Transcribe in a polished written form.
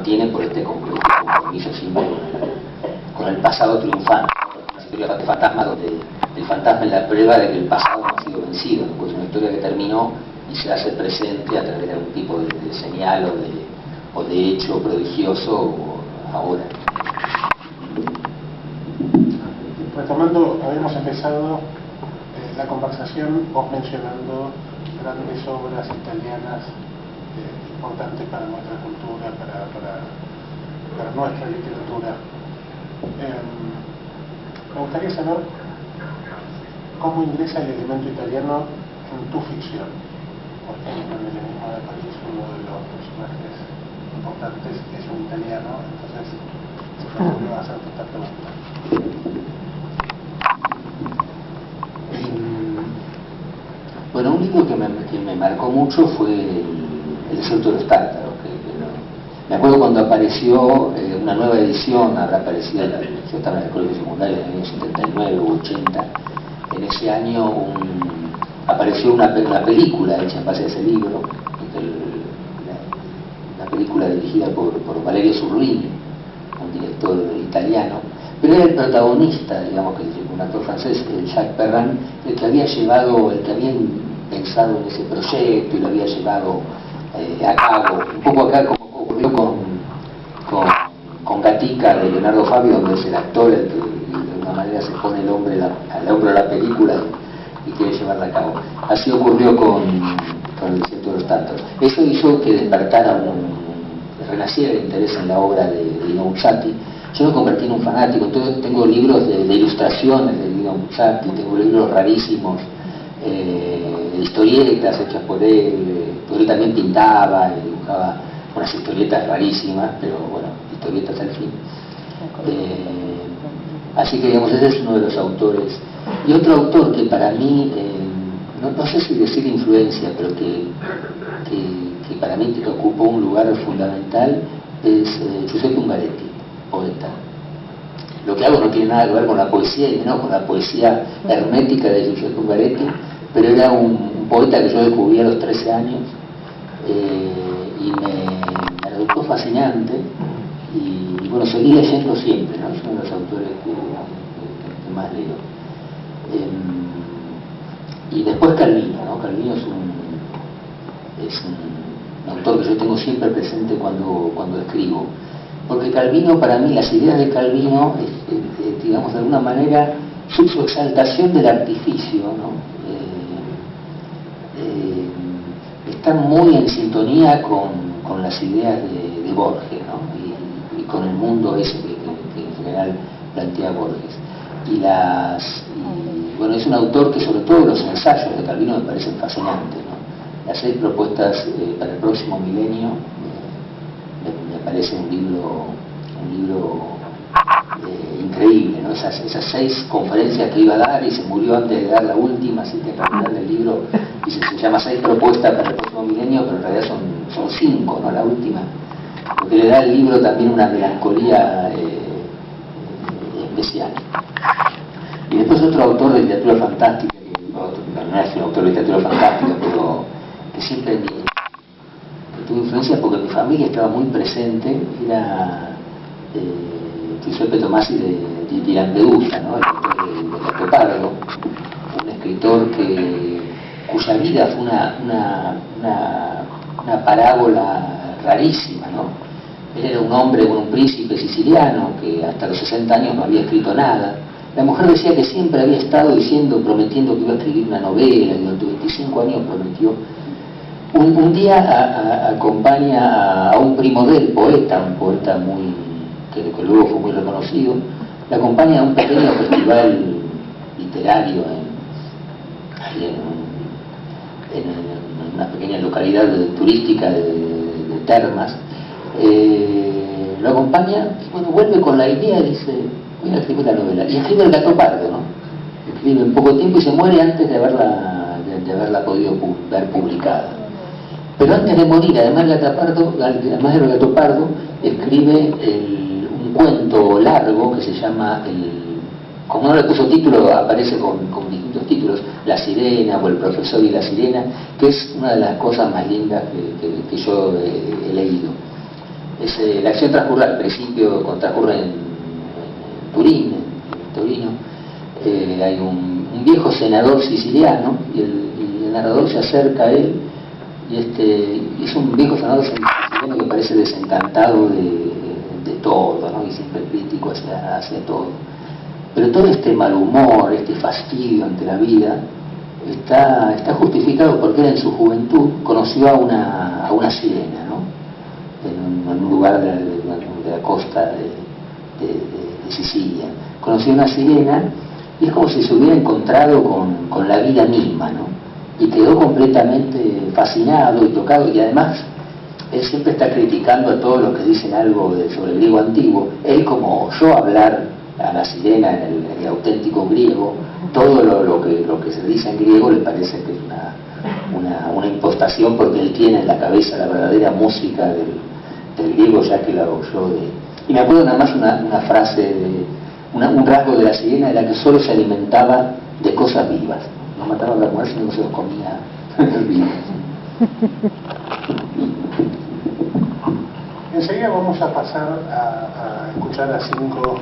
tiene por este compromiso siempre con el pasado triunfante, una historia de fantasma donde el fantasma es la prueba de que el pasado no ha sido vencido, pues es una historia que terminó y se hace presente a través de algún tipo de señal o de hecho prodigioso ahora. Retomando, habíamos empezado la conversación vos mencionando grandes obras italianas importantes para nuestra cultura, para nuestra literatura. Me gustaría saber cómo ingresa el elemento italiano en tu ficción. Por ejemplo, en El enigma de París, uno de los personajes importantes es un italiano, entonces se me ocurrió hacerte esta pregunta. Bueno, un libro que me marcó mucho fue El desierto de los tártaros. Me acuerdo cuando apareció una nueva edición, habrá aparecido, yo estaba en el colegio secundario en el año 79 o 80, en ese año apareció una película hecha en base a ese libro, una película dirigida por Valerio Zurlini, un director italiano, pero era el protagonista, digamos, que un actor francés, Jacques Perrin, el que había pensado en ese proyecto y lo había llevado a cabo, un poco acá como ocurrió con Gatica de Leonardo Fabio, donde es el actor el que de alguna manera se pone al hombro de la película y quiere llevarla a cabo. Así ocurrió con El desierto de los tártaros. Eso hizo que despertara renaciera el interés en la obra de Dino Buzzati. Yo me convertí en un fanático, entonces tengo libros de ilustraciones de Dino Buzzati, tengo libros rarísimos, historietas hechas por él, porque él también pintaba y dibujaba unas historietas rarísimas, pero bueno, historietas al fin. Así que digamos, ese es uno de los autores. Y otro autor que para mí, no sé si decir influencia, pero que para mí que ocupó un lugar fundamental es Giuseppe Ungaretti, poeta. Lo que hago no tiene nada que ver con la poesía y menos con la poesía hermética de Giuseppe Ungaretti, pero era un poeta que yo descubrí a los 13 años y me resultó fascinante y bueno, seguí leyendo siempre, ¿no? Es uno de los autores que más leo. Y después Calvino, ¿no? Calvino es un autor que yo tengo siempre presente cuando escribo, porque Calvino, para mí, las ideas de Calvino, digamos, de alguna manera, su exaltación del artificio, ¿no? Están muy en sintonía con las ideas de Borges, ¿no? y con el mundo ese que en general plantea Borges. Y bueno, es un autor que sobre todo los ensayos de Calvino me parecen fascinantes, ¿no? Las 6 propuestas para el próximo milenio me parece un libro increíble, ¿no? Esas 6 conferencias que iba a dar y se murió antes de dar la última, así que en realidad el libro dice, se llama 6 propuestas para el próximo milenio, pero en realidad son 5, ¿no? La última, porque le da al libro también una melancolía especial. Y después otro autor de literatura fantástica, no es un autor de literatura fantástica, pero que siempre que tuvo influencia porque mi familia estaba muy presente, era Giuseppe Tomasi de Lampedusa, ¿no? El autor de Gatopardo, un escritor cuya vida fue una parábola rarísima, ¿no? Él era un hombre, un príncipe siciliano que hasta los 60 años no había escrito nada. La mujer decía que siempre había estado prometiendo que iba a escribir una novela, y durante 25 años prometió. Un día acompaña a un primo de él, un poeta que luego fue muy reconocido, le acompaña a un pequeño festival literario en una pequeña localidad turística de Termas. Lo acompaña, bueno, vuelve con la idea y dice, voy a escribir la novela, y escribe El Gatopardo, ¿no? Escribe en poco tiempo y se muere antes de haberla podido ver publicada. Pero antes de morir, además del Gatopardo, escribe un cuento largo que se llama, como no le puso título, aparece con distintos títulos, La Sirena o El Profesor y la Sirena, que es una de las cosas más lindas que yo he leído. La acción transcurre al principio, transcurre en Turín, en Torino. Hay un viejo senador siciliano y el narrador se acerca a él y es un viejo senador siciliano que parece desencantado de todo, ¿no? Y siempre crítico hacia todo. Pero todo este mal humor, este fastidio ante la vida está justificado porque él en su juventud conoció a una sirena, ¿no? En un lugar de la costa de Sicilia. Conoció a una sirena y es como si se hubiera encontrado con la vida misma, ¿no? Y quedó completamente fascinado y tocado, y además él siempre está criticando a todos los que dicen algo sobre el griego antiguo. Él, como oyó hablar a la sirena en el auténtico griego, todo lo que se dice en griego le parece que es una impostación, porque él tiene en la cabeza la verdadera música del griego, ya que la oyó Y me acuerdo nada más una frase, un rasgo de la sirena era que solo se alimentaba de cosas vivas. No mataba a la mujer, sino que se los comía vivos. Enseguida vamos a pasar a escuchar a 5